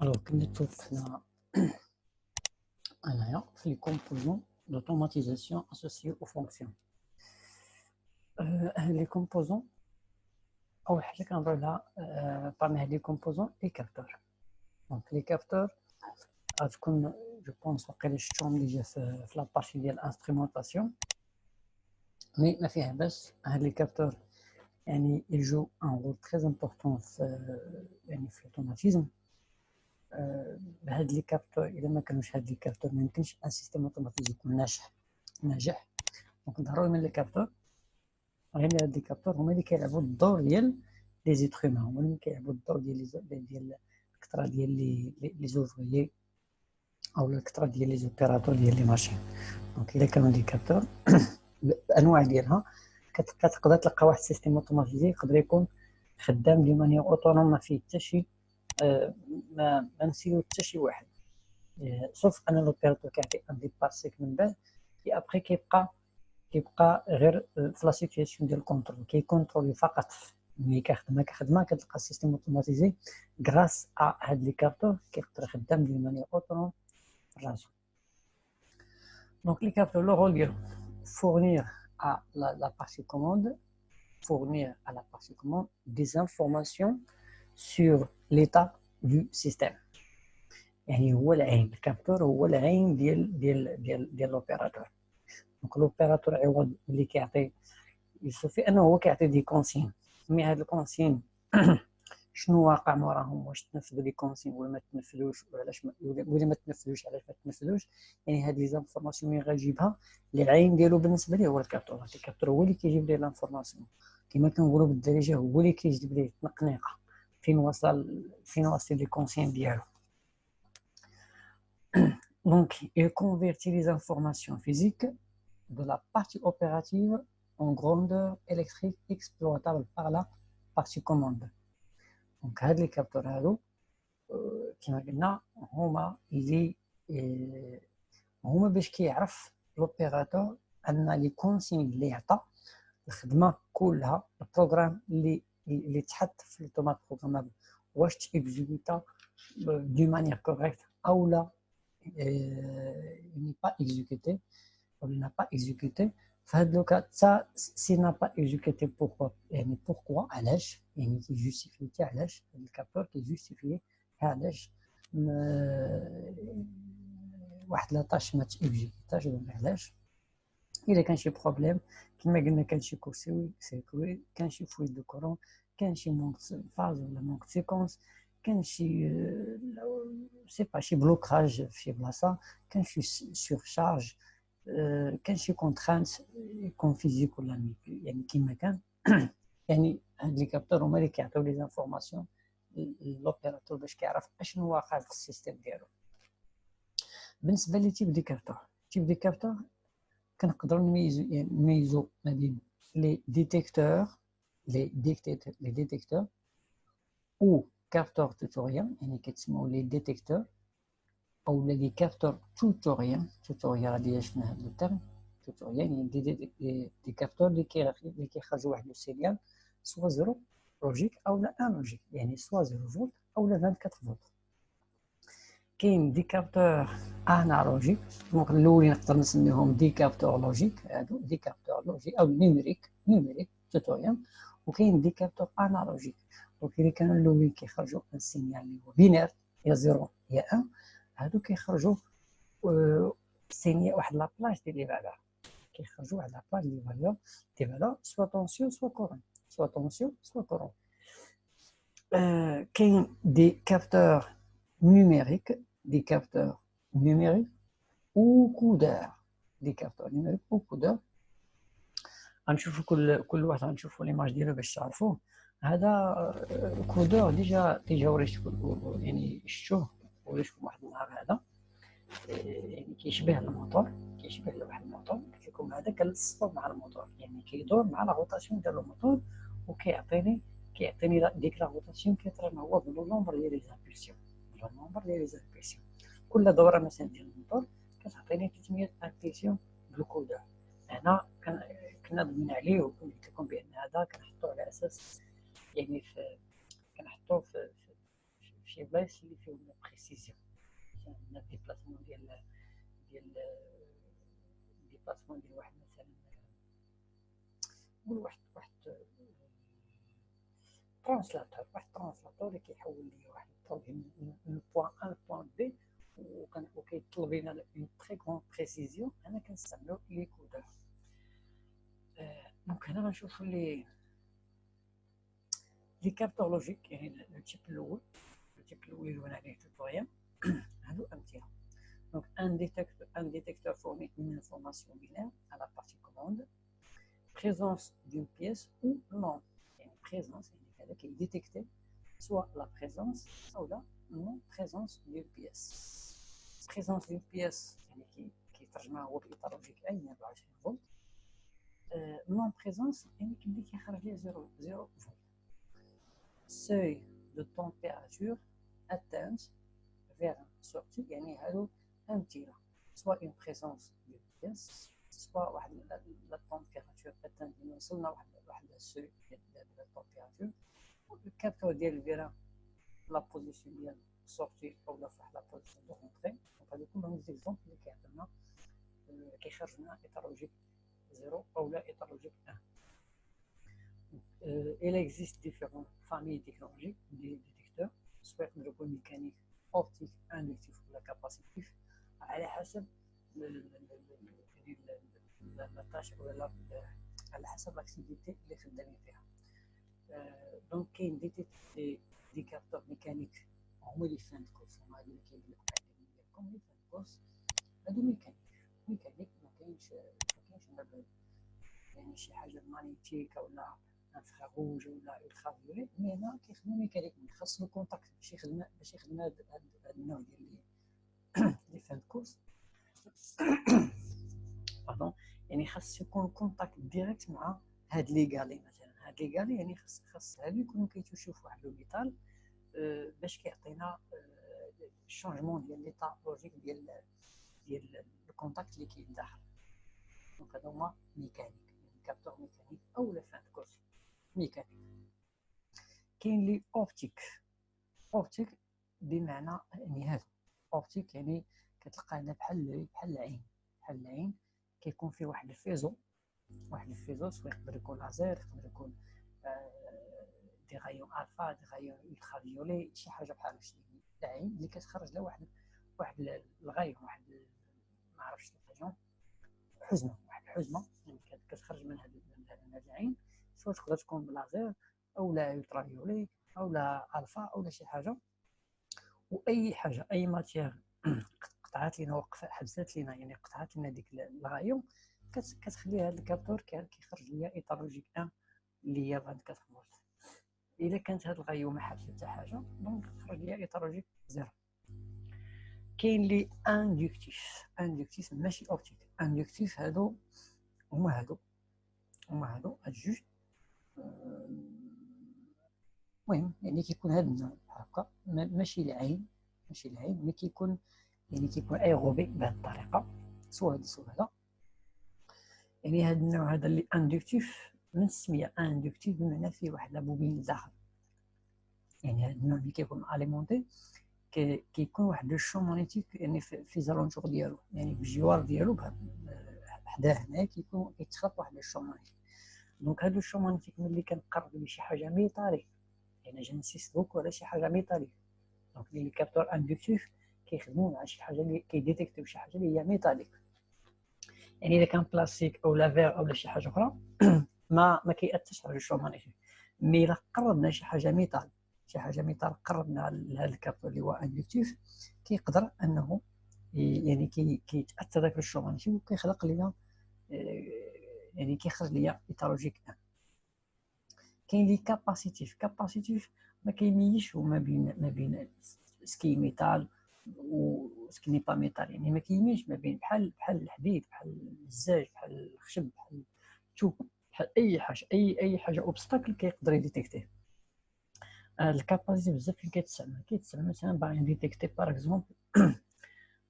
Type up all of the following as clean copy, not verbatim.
Alors, كنا توقفنا هنايا في les composants d'automatisation associés aux fonctions. Les composants أول حاجة كنهضروا على parmi هاد les composants les capteurs. Donc les capteurs غتكون جو بونس واقيلا شفتهم ديجا في لابارتي ديال l'instrumentation. مي ما فيها باس هاد les capteurs يعني ils jouent un rôle très important في l'automatisme. بهاد لي كابتور الا ما كانوش هاد لي كابتور ما يمكنش ان سيستيم اوتوماتيزي يكون ناجح. دونك ضروري من لي كابتور غير هاد لي كابتور هما اللي كيلعبوا الدور ديال لي زيترومان، هما اللي كيلعبوا الدور ديال الكثره ديال لي زوفريي او الكثره ديال لي زوبيراتور ديال لي ماشين. دونك الا كانوا لي كابتور بانواع ديالها كتقدر تلقى واحد السيستيم اوتوماتيزي يقدر يكون خدام دي مانيير اوتونوم ما فيه حتى شي ما نسيو حتى شي واحد، سوف ان لوبيراتور كيعطي ان ديباسيك من بعد كي ابري كيبقى غير في لا سيتوياسيون ديال الكونترول كيكونترولي فقط ملي كخدمه كتلقى السيستيم اوتوماتيزي غراس ا هاد لي كابتور كيقدر يخدم دي مانيير اوتونوم راسو. دونك لي كابتور لو رول ديالو fournir à la partie commande des informations sur l'état du système. يعني هو العين الكابتور هو العين ديال لوبيراتور. دونك لوبيراتور عوض اللي كيعطي يصفي انه هو كيعطي دي كونسين، مي هاد الكونسين شنو واقع موراهم، واش تنفذوا لي كونسين ولا ما تنفذوش وعلاش ولا ما تنفذوش علاش ما تنفذوش. يعني هاد لي زانفورماسيون ملي غاجيبها العين ديالو بالنسبه ليه هو الكابتور. الكابتور هو اللي كيجيب ليه لانفورماسيون كما كنقولوا بالدارجه، هو اللي كيجيب ليه التنقنيقه فين وصل لي كونسين ديالو. Donc, il convertit les informations physiques de la partie opérative en grandeur électrique exploitable par la partie commande. Donc, les capteurs هادو كما قلنا هما باش كيعرف لوبيراتور ان لي كونسين اللي عطى الخدمه كلها البروغرام اللي تحط في التومات بروغرامابل واش تيكزيكوتا دو مانيير كوريكت او لا n'est pas exécuté ou n'a pas exécuté. فهاد لو كا سي n'a pas exécuté pourquoi يعني pourquoi علاش يعني كيجوستيفي تاع علاش الكابتور كيجوستيفي علاش واحد لاطاش ما تيكزيكوتاش علاش. الا كان شي بروبليم كما قلنا كان شي سيركوي كان شي فويد دو كورون كان شي مونك فاز ولا مونك سيكونس كان شي سي با شي بلوكاج في شي بلاصه كان شي سورشارج كان شي كونترانت يكون فيزيك ولا ميكانيك يعني كيما كان. يعني هاد لي كابتور هما اللي كيعطيو لي زانفورماسيون لوبيراتور باش كيعرف اشنو واقع في السيستيم ديالو. بالنسبه لي تيب دي كابتور كنقدروا نميزو ما بين لي ديتيكتور او كابتور توتوريال يعني كيتسموا لي ديتيكتور او لي كابتور توتوريال غادي شفنا هذا الترم توتوريال يعني دي كابتور اللي كيخرجوا واحد السينيال سوا زيرو لوجيك او لا ان لوجيك يعني سوا 0 فولت او لا 24 فولت. كاين دي كابتور انالوجيك دونك الاولين نقدر نسميهم دي كابتور لوجيك هادو دي كابتور لوجيك او نيميريك توتوريال. وكاين دي كابتور انالوجيك دونك اللي كانوا الاولين كيخرجوا ان سينيال اللي هو بينير يا 0 يا 1 هادو كيخرجوا سينيال واحد لابلاج ديال لي فالور كيخرجوا واحد لابلاج ديال فالور سوا طونسيون سوا كورون كاين دي كابتور numérique des capteurs numériques ou codeurs des capteurs numériques ou codeurs. غنشوفوا كل واحد غنشوفوا ليماج ديالو باش تعرفوه. هذا كودور ديجا وريتكم يعني شفتوه وريتكم واحد النهار هذا يعني كيشبه الموتور كيشبه واحد الموتور قلت لكم هذا كنلصقو مع الموتور يعني كيدور مع لا روتاسيون ديال الموتور وكيعطيني ديك لا روتاسيون كيطرى هو بلو نومبر ديال لي زامبولسيون كل دوره مثلا ديال الموتور كتعطيني 300 امبولسيون بالكودور. هنا كنا ضمن عليه وقلت لكم بان هذا كنحطوه على اساس يعني كنحطوه في شي بلايص اللي فيهم لا بريسيزيون، عندنا ديبلاسمون ديال ديبلاسمون ديال واحد مثلا نقول واحد ترانسلاتور، اللي كيحول لي واحد البروبليم من بوان ا لبوان بي، وكيطلب لينا اون تري كغون بريسيزيون. انا كنستعملو لي كودور. دونك هنا غنشوفو لي كابتور لوجيك، يعني لو تيب الاول اللي هو عليه توتوريال. هادو امثله. Donc un détecteur fournit une information binaire à la partie commande, présence d'une pièce ou non. يعني présence يعني هذا كيديتيكتي soit la présence ou la non présence d'une pièce. présence d'une pièce يعني كيترجمها هو باطار لوجيك اي 24 فولت. non présence يعني كيبدا كيخرج ليه 0 فولت. seuil de température atteinte vers sortie يعني هادو امثله، soit une présence d'une pièce soit واحد la température atteinte يعني وصلنا واحد السوي ديال لا température. الكابتور ديال الفيرا لا بوزيسيون ديال سورتي او لا واحد لا بوزيسيون دو رونتري. دونك هادو كلهم زيكزومبل اللي كيعطيونا كيخرج لنا اطار لوجيك 0 او لا اطار لوجيك 1. il existe différentes familles technologiques des détecteurs soit يقدروا يكونوا ميكانيك اوبتيك اندكتيف ولا كاباسيتيف على حسب التاش ولا على حسب لاكتيفيتي اللي خدامين فيها. دونك كاين دي كابتور ميكانيك هما اللي فان كورس، هما اللي كاين ديالكم اللي فان كورس. هادو ميكانيك ما كاينش يعني شي حاجه مانيتيك ولا انفراروج ولا الترافيولي، مي هنا كيخدموا ميكانيك، خاص له كونتاكت باش يخدم هاد النوع ديال لي فان كورس. باردون يعني خاص يكون كونتاكت ديريكت مع هاد لي غالي مثلا. هاد لي غالي يعني خاص هادو يكونوا كيتوشيو في واحد لوبيتال باش كيعطينا الشونجمون ديال ليطا لوجيك ديال الكونتاكت اللي كاين داخل. دونك هادو هما ميكانيك، كابتور ميكانيك او لا فان كورس ميكانيك. كاين لي اوبتيك بمعنى يعني هادو اوبتيك يعني كتلقى هنا بحال العين كيكون فيه واحد الفيزو سواء يقدر يكون لازير، يقدر يكون دي غايون الفا، دي غايون الترافيولي، شي حاجه بحال هادشي. العين اللي كتخرج له واحد الغايون، واحد ما عرفتش الغايون، واحد الحزمه يعني كتخرج من هاد العين، سواء تقدر تكون بلازير او لا الترافيولي او لا الفا او لا شي حاجه. واي حاجه اي ماتيير قطعات لينا حبسات لينا يعني قطعات لينا ديك الغايون كتخلي هذا الكابتور كيخرج ليا اطار لوجيك 1 اللي هي 24 فولت. الا كانت هاد الغايون ما حابسه حتى حاجه دونك كتخرج ليا اطار لوجيك 0. كاين لي اندكتيف ماشي اوبتيك. اندكتيف هادو هما هاد جوج. المهم يعني كيكون هاد النوع هكا ماشي العين مي كيكون يعني كيكون ايغوبي بهاد الطريقه، سوا هذا يعني هاد النوع هذا اللي اندكتيف من السميه اندكتيف بمعنى فيه واحد لابوبين لداخل. يعني هاد النوع اللي كيكون اليمونتي كيكون واحد لو شون مانيتيك يعني في زالونجور ديالو، يعني بالجوار ديالو حداه هنا كيتخلق واحد لو شون مانيتيك. دونك هاد لو شون مانيتيك ملي كنقرب لشي حاجه ميطاليك يعني جنسيس بوك ولا شي حاجه ميطاليك، دونك لي كابتور اندكتيف كيخدموا مع شي حاجه اللي كيديتيكتيو شي حاجه اللي هي ميطاليك. يعني اذا كان بلاستيك او لا فير او شي حاجه اخرى ما كيأثرش على الشون مانيتيك. مي الا قربنا شي حاجه ميطال قربنا لهذا الكابتور اللي هو اندكتيف كيقدر انه يعني كيتاثر داك الشون مانيتيك وكيخلق لنا يعني كيخرج ليا اطار لوجيك 1. كاين لي كاباسيتيف ما كيميزش ما بين سكي ميتال و سكي ني با ميتال، يعني ما كيميزش ما بين بحال الحديد، بحال الزاج، بحال الخشب، بحال الثوب، بحال اي حاجه اوبستاكل كيقدر يديتيكتيه. الكاباسيتي بزاف فين كيتستعمل مثلا باغي نديتيكتي باغ اكزومبل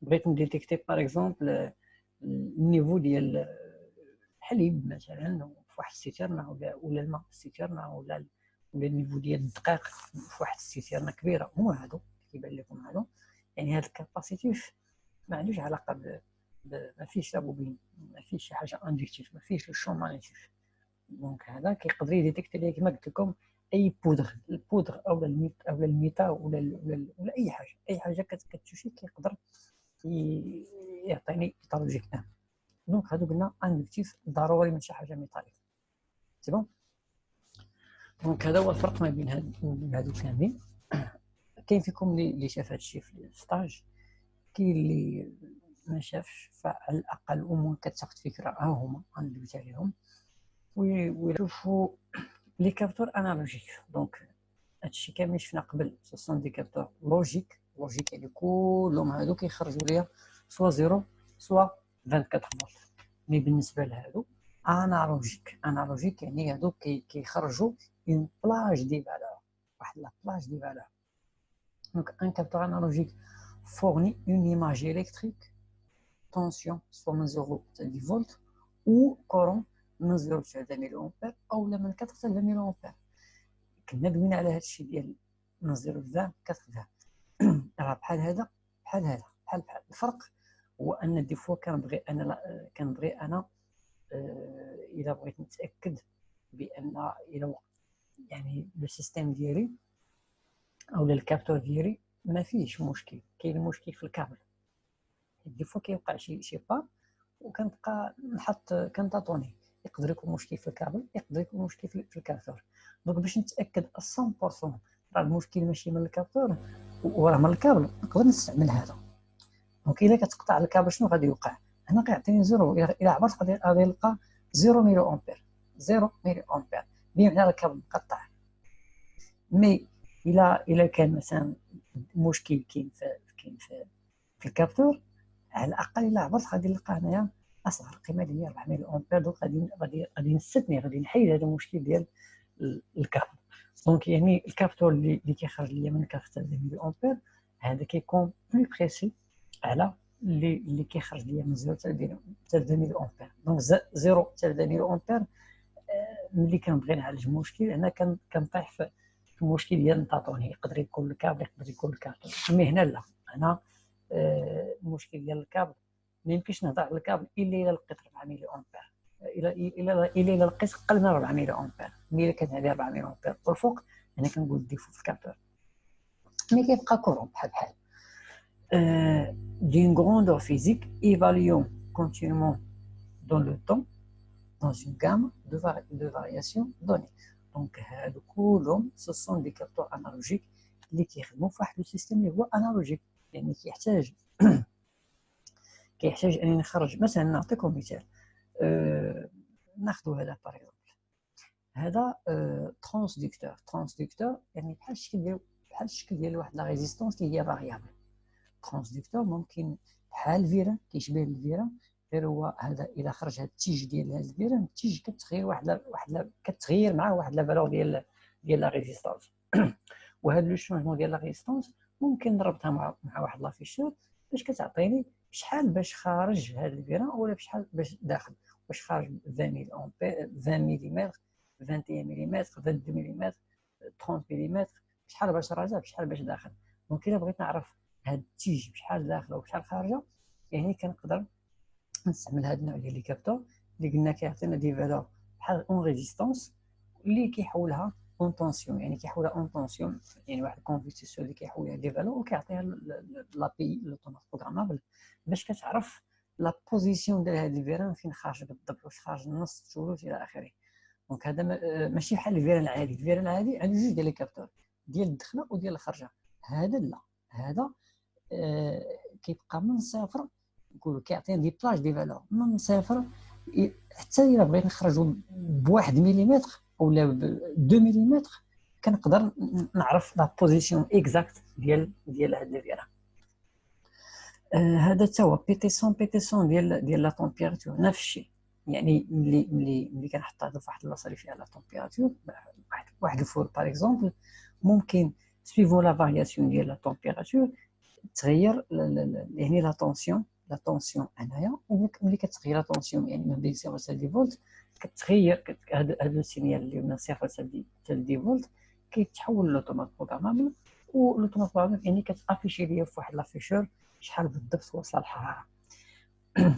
بغيت نديتيكتي باغ اكزومبل النيفو ديال الحليب مثلا في واحد السيتيرنا ولا الماء في السيتيرنا ولا النيفو ديال الدقيق في واحد السيتيرنا كبيره. هما هادو كيبان لكم هادو، يعني هاد الكاباسيتيف ما عندوش علاقه ما فيش لا بوبين، ما فيش شي حاجه اندكتيف، ما فيش لو شون مانيتيف. دونك هذا كيقدر يديتيكتي لي كما قلت لكم اي بودر، البودر او الميتا ولا اي حاجه كتشوشي كيقدر يعطيني بيتالوجيك ان. دونك هادو قلنا اندكتيف ضروري من شي حاجه ميتاليك. سي بون. دونك هذا هو الفرق ما بين هادو كاملين. كاين فيكم اللي شاف هادشي في الستاج، كاين اللي ما شافش، فعلى الاقل امور كتاخد فكره ها هما غندوز عليهم ويشوفوا لي كابتور انالوجيك. دونك هادشي كامل شفنا قبل سون دي كابتور لوجيك يعني كلهم هادو كيخرجوا ليا سوا 0 سوا 24 فولت. مي بالنسبه لهادو انالوجيك يعني هادو كيخرجوا اون بلاج دي فالور، واحد لا بلاج دي فالور. دونك ان كابتور انالوجيك فورني اون ايماج الكتريك تونسيون سوا من 0 حتى 10 فولت او كورون من 0 حتى 20 ملي امبير او من 4 حتى 20 ملي امبير. كنا دوينا على هادشي ديال من 0 ل 20 راه بحال هذا بحال الفرق هو ان دي فوا كنبغي انا الا بغيت نتاكد بان الا يعني لو سيستيم ديالي او الكابتور ديالي ما فيهش مشكل، كاين مشكل في الكابل. دي فوا كيوقع شي بار وكنبقى نحط كنطاطوني، يقدر يكون مشكل في الكابل، يقدر يكون مشكل في الكابتور. دونك باش نتاكد 100% راه المشكل ماشي من الكابتور وراه من الكابل، نقدر نستعمل هذا. دونك الا كتقطع الكابل شنو غادي يوقع؟ هنا كيعطيني زيرو، الا عبرت غادي نلقى 0 ملي امبير، 0 ملي امبير بمعنى الكابل مقطع. مي الا كان مثلا مشكل كاين في الكابتور، على الاقل الا عبرت غادي نلقى هنايا اصغر قيمه اللي هي 4 ملي امبير. دونك غادي نستثني، غادي نحيد هذا المشكل ديال الكابل. دونك يعني الكابتور اللي كيخرج ليا من 4 حتى 20 ملي امبير هذا كيكون بلو بريسي على اللي كيخرج ليا من 0 حتى 20 ملي امبير. دونك 0 حتى 20 ملي امبير ملي كنبغي نعالج مشكل هنا كنطيح في المشكل ديال الطاطوني، يقدر يكون الكابل، يقدر يكون الكابتور. مي هنا لا، هنا المشكل ديال الكابل ما يمكنش نهضر على الكابل الا لقيت 4 ملي امبير، الا لقيت اقل من 4 ملي امبير. ملي كانت هذه 4 ملي امبير والفوق انا كنقول ديفو في الكابتور. مي كيبقى كورون بحال d'une grandeur physique évaluant continuellement dans le temps dans une gamme de variations données. Donc هادو كلهم ce sont des capteurs analogiques اللي كيخدموا في واحد السيستم اللي هو انالوجيك، يعني كيحتاج انني نخرج. مثلا نعطيكم مثال، ناخذ هذا باغ اكزومبل، هذا ترانسدكتور يعني بحال الشكل ديال واحد لا ريزيستونس اللي هي فاريابل. ترانسدكتور ممكن بحال الفيران، كيشبه الفيران، غير هو هذا الا خرج هذا التيج ديال هذا الفيران، التيج كتغير معاه واحد لا فالور ديال لا ريزيستونس. وهذا لو شونجمون ديال لا ريزيستونس ممكن نربطها مع واحد لافيشور باش كتعطيني شحال باش خارج هذا الفيران ولا بشحال باش داخل، واش خارج 20 ملي امبير، 20 ملم، 21 ملم، 22 ملم، 30 ملم، شحال باش راجع بشحال باش داخل. دونك الا بغيت نعرف هاد التيج بشحال داخله وبشحال خارجه، يعني كنقدر نستعمل هاد النوع ديال لي كابتور اللي قلنا كيعطينا دي فالور بحال اون ريزيستونس اللي كيحولها اون طونسيون، يعني كيحولها اون طونسيون، يعني واحد الكونفرتيسور اللي كيحولها دي فالور وكيعطيها لا بي لوطومات بروغرامابل باش كتعرف لا بوزيسيون ديال هاد الفيران فين خارج بالضبط، واش خارج النص، الثلث الى اخره. دونك هذا ماشي بحال الفيران العادي. الفيران العادي عنده جوج ديال لي كابتور، ديال الدخله وديال الخرجه. هذا لا، هذا كيبقى من صفر، نقولوا كيعطينا دي بلاج دي فالور من صفر حتى الا بغيت نخرجوا بواحد مليمتر اولا ب 2 مليمتر، كنقدر نعرف لا بوزيسيون اكزاكت ديال هاد الفيران. هذا حتى هو بيتيسون ديال لا تمبيراتور نفس الشيء. يعني ملي كنحط هذا فواحد البلاصه اللي فيها لا تمبيراتور، واحد الفور باغ اكزومبل، ممكن سويفون لا فارياسيون ديال لا تمبيراتور تغير يعني لا طونسيون هنايا. وملي كتغير لا طونسيون يعني من 0 حتى 10 فولت، كتغير هذا السينيال اللي من 0 حتى 10 فولت كيتحول لوطومات بروغرامابل والاوتومات يعني كتافيشي ليا في واحد لافيشور شحال بالضبط واصله الحراره.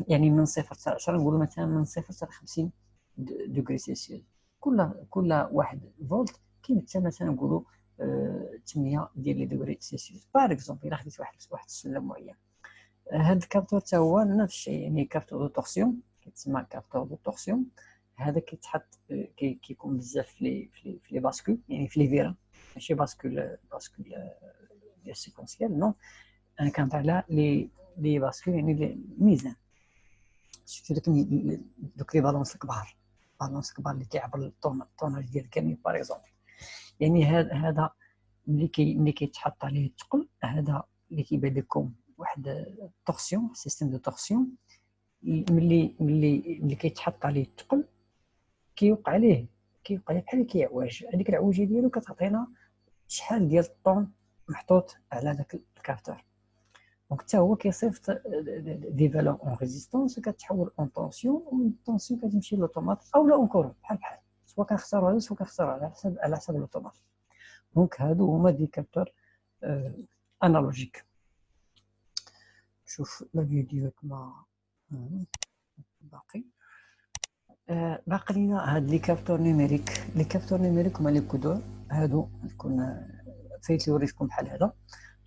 يعني من 0 حتى 10 نقولوا مثلا من 0 حتى 50 دوغري سيلسيوس. كل 1 فولت كيمثل مثلا نقولوا 8 ديال لي دوغري سيلسيوس باغ اكزومبل. الا خديت واحد السلم معين، هاد الكابتور حتى هو نفس الشيء، يعني كابتور دو تورسيون كيتسمى كابتور دو تورسيون. هذا كيتحط كيكون بزاف في لي باسكول، يعني في لي فيرا، ماشي باسكول ديال سيكونسيال، نو انا كنهضر على لي باسكول يعني الميزان، شفتو دوك لي بالونس الكبار، اللي كيعبر الطوناج ديال الكاميو باغ اكزومبل. يعني هذا ملي كيتحط عليه الثقل، هذا اللي كيبان لكم واحد التورسيون، سيستيم دو تورسيون. ملي كيتحط عليه الثقل كيوقع ليه بحال كيعوج، هذيك العوجه ديالو كتعطينا شحال ديال الطون محطوط على داك الكابتور. دونك حتى هو كيصيفط دي فالور اون ريزيستونس كتحول اون طونسيون، والطونسيون كتمشي لوطومات او لا اونكور بحال سواء كنختاروا هذا سواء كنختاروا على حسب لوطومات. دونك هادو هما دي كابتور انالوجيك. شوف لا فيديو كما باقي لينا هاد لي كابتور نيميريك. لي كابتور نيميريك هما لي كودور، هادو نكون فايت وريتكم بحال هذا.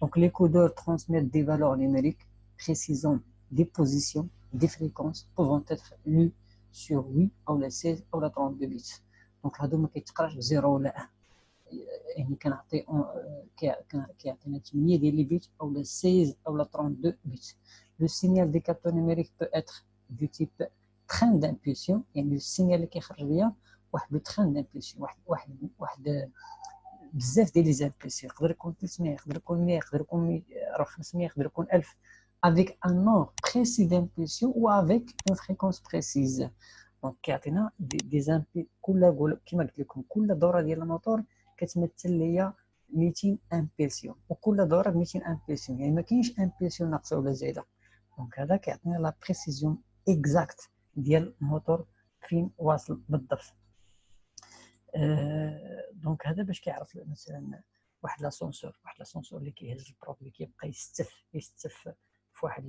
Donc les codeurs transmettent des valeurs numériques précisant des positions, des fréquences pouvant être lues sur 8 ou la 16 ou la 32 bits. Donc هادو ما كيتقراش بزيرو ولا 1، يعني كنعطي كيعطينا 8 ديال لي بيت او لا 16 او لا 32 بيت. Le signal des capteurs numériques peut être du type train d'impulsion، يعني السينيال اللي كيخرج ليا واحد لو train d'impulsion، واحد بزاف ديال لي زامبلسيون، يقدر يكون 300، يقدر يكون 100، يقدر يكون 500، يقدر يكون 1000 avec un nombre précis d'impulsions ou avec une fréquence précise. دونك كيعطينا دي زامبل كما قلت لكم كل دوره ديال الموتور كتمثل ليا 200 امبلسيون، وكل دوره ب 200 امبلسيون، يعني ما كاينش امبلسيون ناقصه ولا زايده. دونك هذا كيعطينا لا بريسيزيون اكزاكت ديال الموتور فين واصل بالضبط. دونك هذا باش كيعرف مثلا واحد لاسونسور اللي كيهز البروب اللي كيبقى يستف في واحد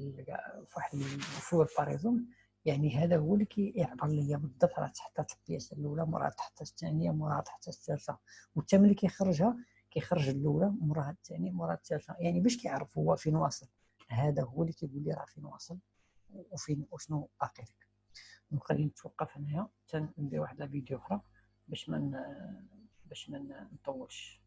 الفور باريزون، يعني هذا هو اللي كيعبر ليا بالضبط راه تحطات البياسه الاولى موراها تحطات الثانيه موراها تحطات الثالثه، والثمن اللي كيخرج الاولى موراها الثانيه موراها الثالثه، يعني باش كيعرف هو فين واصل. هذا هو اللي كيقول لي راه فين واصل وشنو باقي لك. دونك غادي نتوقف هنايا حتى ندير واحد الفيديو اخرى باش ما نطولش.